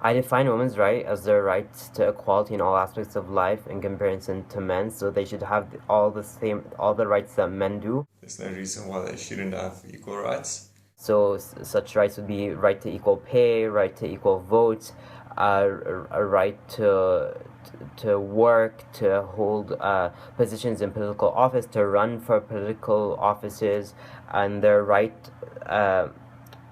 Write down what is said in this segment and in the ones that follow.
I define women's right as their right to equality in all aspects of life in comparison to men, so they should have all the rights that men do. There's no reason why they shouldn't have equal rights. So such rights would be right to equal pay, right to equal vote, a right to work, to hold positions in political office, to run for political offices, and their right uh,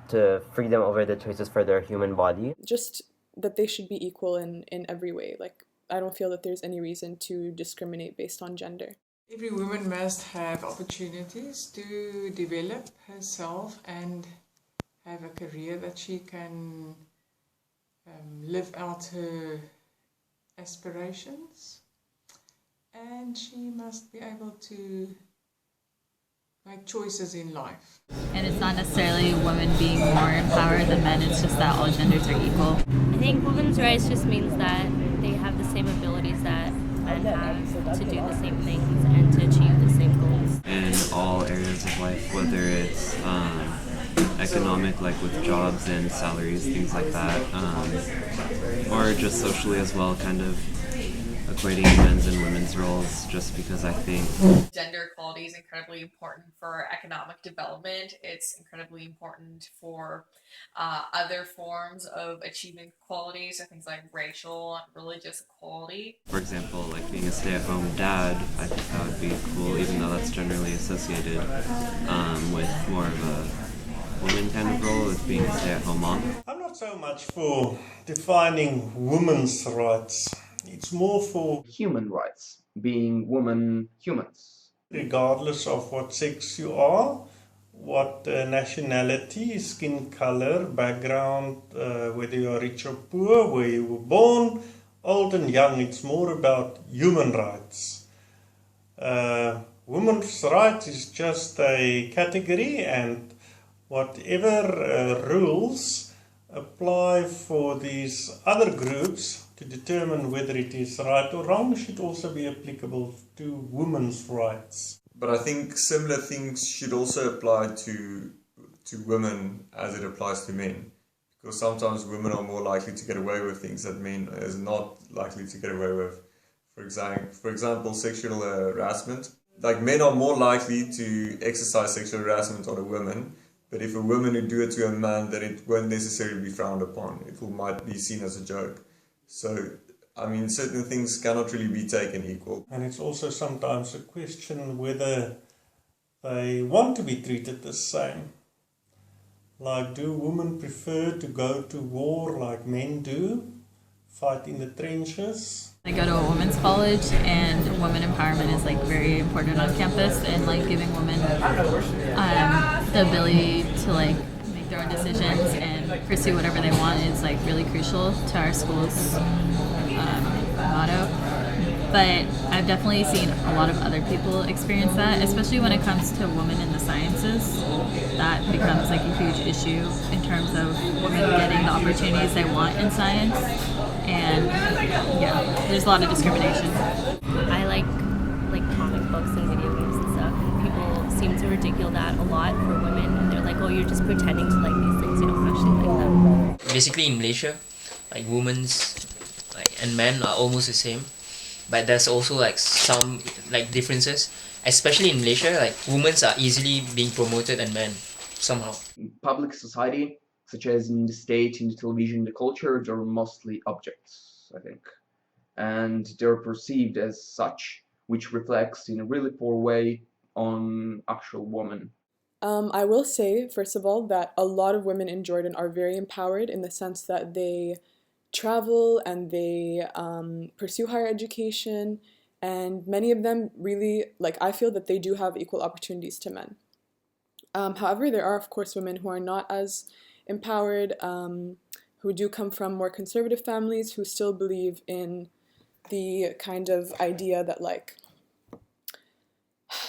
to freedom over the choices for their human body. Just that they should be equal in every way. Like, I don't feel that there's any reason to discriminate based on gender. Every woman must have opportunities to develop herself and have a career that she can live out her aspirations, and she must be able to make choices in life. And it's not necessarily women being more empowered than men, it's just that all genders are equal. I think women's rights just means that they have the same abilities that men have to do the same things and to achieve the same goals. In all areas of life, whether it's economic, like with jobs and salaries, things like that, or just socially as well, kind of equating men's and women's roles, just because I think gender equality is incredibly important for economic development. It's incredibly important for other forms of achieving equality, so things like racial and religious equality. for example, like being a stay-at-home dad, I think that would be cool, even though that's generally associated with more of a woman kind of role, with being a stay-at-home mom. I'm not so much for defining women's rights. It's more for human rights, being women humans. regardless of what sex you are, what nationality, skin color, background, whether you are rich or poor, where you were born, old and young. It's more about human rights. Women's rights is just a category, and whatever rules apply for these other groups to determine whether it is right or wrong should also be applicable to women's rights. But I think similar things should also apply to women as it applies to men. Because sometimes women are more likely to get away with things that men is not likely to get away with. For example, sexual harassment. Like, men are more likely to exercise sexual harassment on a woman, but if a woman would do it to a man, then it won't necessarily be frowned upon. Might be seen as a joke. So, I mean, certain things cannot really be taken equal. And it's also sometimes a question whether they want to be treated the same. Like, do women prefer to go to war like men do? Fight in the trenches? I go to a women's college, and women empowerment is like very important on campus, and like giving women the ability to like make their own decisions and pursue whatever they want is like really crucial to our school's motto. But I've definitely seen a lot of other people experience that, especially when it comes to women in the sciences. That becomes like a huge issue in terms of women getting the opportunities they want in science. And yeah, there's a lot of discrimination. I like comic books and video games and stuff. People seem to ridicule that a lot for women, and they're like, "Oh, you're just pretending to like these things. You don't actually like them." Basically, in Malaysia, like women's and men are almost the same, but there's also like some like differences. Especially in Malaysia, like women are easily being promoted than men somehow. In public society, such as in the state, in the television, the culture, they're mostly objects, I think. And they're perceived as such, which reflects in a really poor way on actual women. I will say, first of all, that a lot of women in Jordan are very empowered in the sense that they travel and they pursue higher education, and many of them really, like, I feel that they do have equal opportunities to men. However, there are, of course, women who are not as empowered, who do come from more conservative families, who still believe in the kind of idea that, like,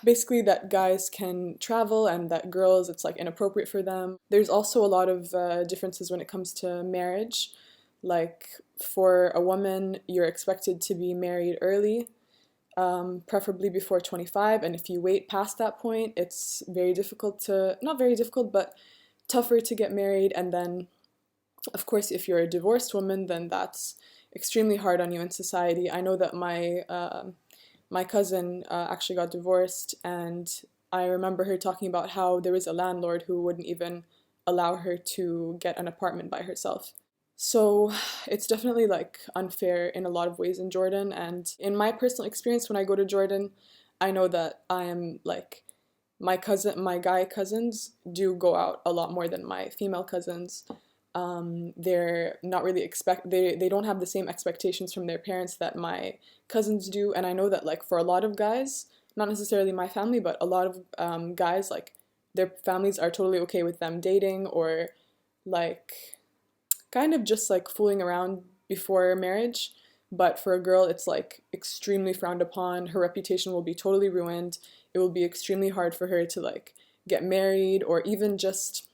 basically that guys can travel and that girls, it's like inappropriate for them. There's also a lot of differences when it comes to marriage. Like, for a woman, you're expected to be married early, preferably before 25, and if you wait past that point, it's very difficult to, not very difficult, but tougher to get married, and then Of course, if you're a divorced woman, then that's extremely hard on you in society. I know that my cousin actually got divorced, and I remember her talking about how there was a landlord who wouldn't even allow her to get an apartment by herself. So it's definitely like unfair in a lot of ways in Jordan, and in my personal experience when I go to Jordan, I know that I am like my guy cousins do go out a lot more than my female cousins. They're not really they don't have the same expectations from their parents that my cousins do, and I know that like for a lot of guys, not necessarily my family, but a lot of guys, like their families are totally okay with them dating or like kind of just like fooling around before marriage. But for a girl, it's like extremely frowned upon. Her reputation will be totally ruined. It will be extremely hard for her to like get married or even just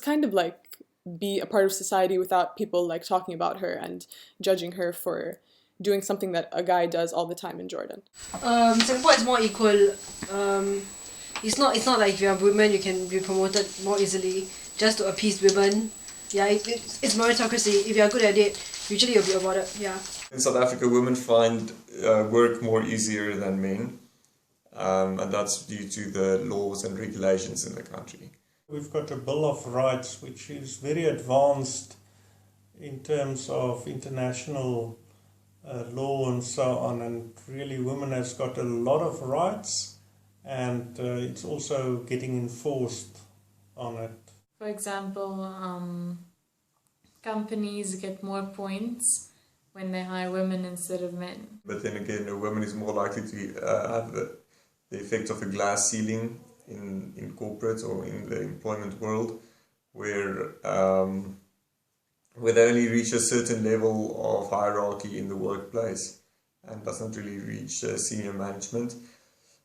kind of like be a part of society without people like talking about her and judging her for doing something that a guy does all the time in Jordan. Singapore is more equal. It's not like if you're a woman you can be promoted more easily just to appease women. Yeah, it's meritocracy. If you're good at it, usually you'll be awarded. Yeah. In South Africa, women find work more easier than men, and that's due to the laws and regulations in the country. We've got a Bill of Rights which is very advanced in terms of international law and so on, and really women has got a lot of rights, and it's also getting enforced on it. For example, companies get more points when they hire women instead of men. But then again, a woman is more likely to have the effect of a glass ceiling in corporate or in the employment world, where they only reach a certain level of hierarchy in the workplace and doesn't really reach senior management.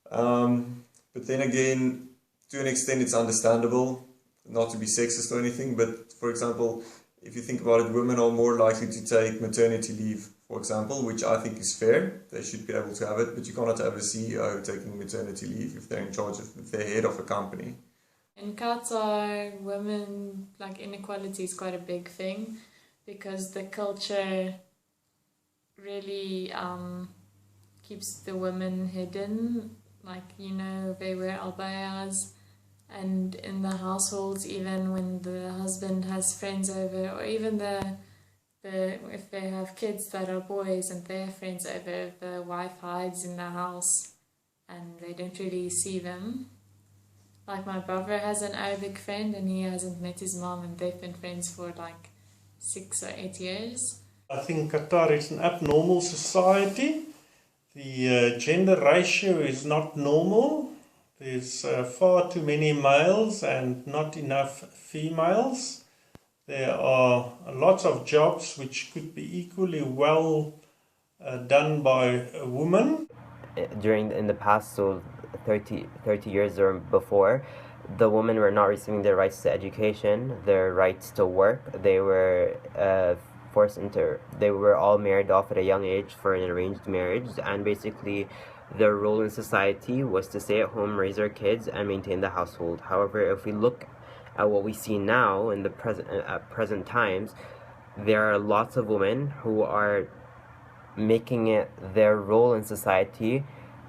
But then again, to an extent, it's understandable, not to be sexist or anything, but for example, if you think about it, women are more likely to take maternity leave, for example, which I think is fair. They should be able to have it, but you cannot have a CEO taking maternity leave if they're in charge of, if they're head of a company. In Qatar, women, like inequality is quite a big thing because the culture really keeps the women hidden. Like, you know, they wear albayas, and in the households, even when the husband has friends over, or even if they have kids that are boys and they have friends over, the wife hides in the house and they don't really see them. Like my brother has an Arabic friend and he hasn't met his mom, and they've been friends for like 6 or 8 years. I think Qatar is an abnormal society. The gender ratio is not normal. There's far too many males and not enough females. There are lots of jobs which could be equally well done by a woman. In the past, so 30 years or before, the women were not receiving their rights to education, their rights to work. They were they were all married off at a young age for an arranged marriage, and basically their role in society was to stay at home, raise their kids, and maintain the household. However, if we look at what we see now in the present times, there are lots of women who are making it their role in society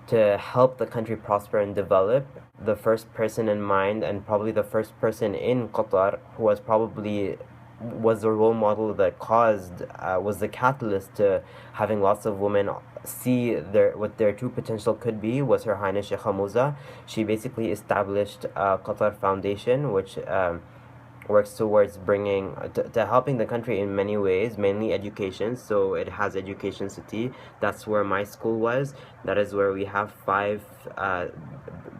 to help the country prosper and develop. The first person in mind, and probably the first person in Qatar who was the role model that was the catalyst to having lots of women see what their true potential could be, was Her Highness Sheikha Musa. She basically established Qatar Foundation, which works towards bringing to helping the country in many ways, mainly education. So it has Education City. That's where my school was. That is where we have 5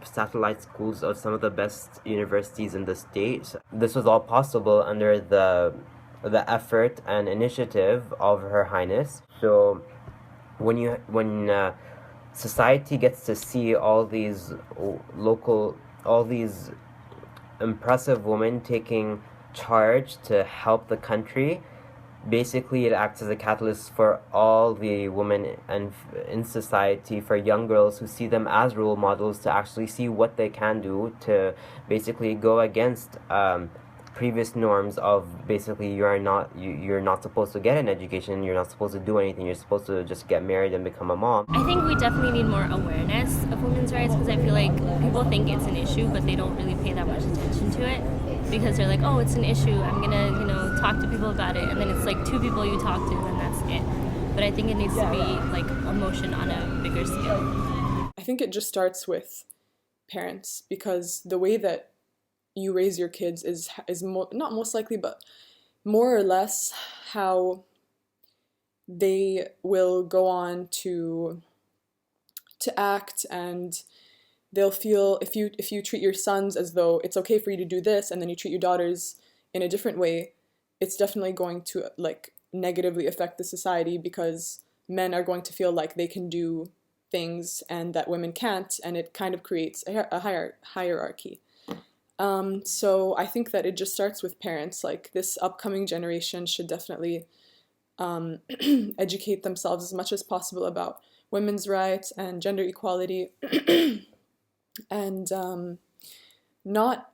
satellite schools of some of the best universities in the state. This was all possible under the effort and initiative of Her Highness. So when society gets to see all these impressive women taking charge to help the country, basically it acts as a catalyst for all the women and in society, for young girls who see them as role models, to actually see what they can do to basically go against previous norms of basically you're not supposed to get an education, you're not supposed to do anything, you're supposed to just get married and become a mom. I think we definitely need more awareness of women's rights, because I feel like people think it's an issue, but they don't really pay that much attention to it, because they're like, oh, it's an issue, I'm gonna, talk to people about it, and then it's like 2 people you talk to, and that's it. But I think it needs to be like a motion on a bigger scale. I think it just starts with parents, because the way that you raise your kids is not most likely, but more or less how they will go on to act, and they'll feel if you treat your sons as though it's okay for you to do this, and then you treat your daughters in a different way, it's definitely going to like negatively affect the society, because men are going to feel like they can do things and that women can't, and it kind of creates a hierarchy. So I think that it just starts with parents. Like, this upcoming generation should definitely educate themselves as much as possible about women's rights and gender equality, and not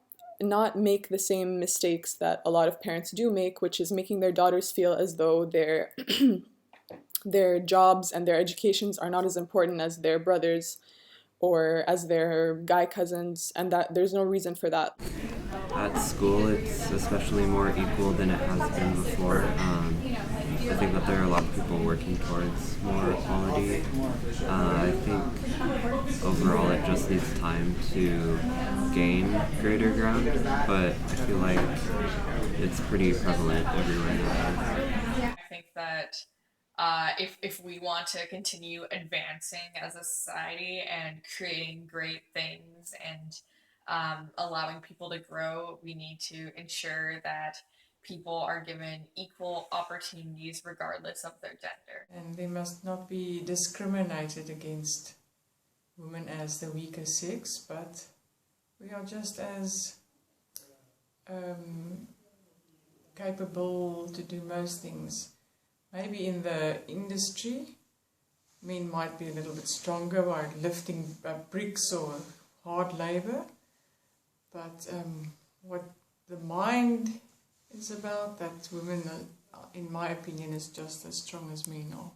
make the same mistakes that a lot of parents do make, which is making their daughters feel as though their jobs and their educations are not as important as their brothers or as their guy cousins, and that there's no reason for that. At school, it's especially more equal than it has been before. I think that there are a lot of people working towards more equality. I think overall it just needs time to gain greater ground, but I feel like it's pretty prevalent everywhere nowadays. I think that if we want to continue advancing as a society and creating great things and allowing people to grow, we need to ensure that people are given equal opportunities regardless of their gender. And they must not be discriminated against women as the weaker sex, but we are just as capable to do most things. Maybe in the industry, men might be a little bit stronger by lifting bricks or hard labor, but what the mind is about, that women, in my opinion, is just as strong as men are.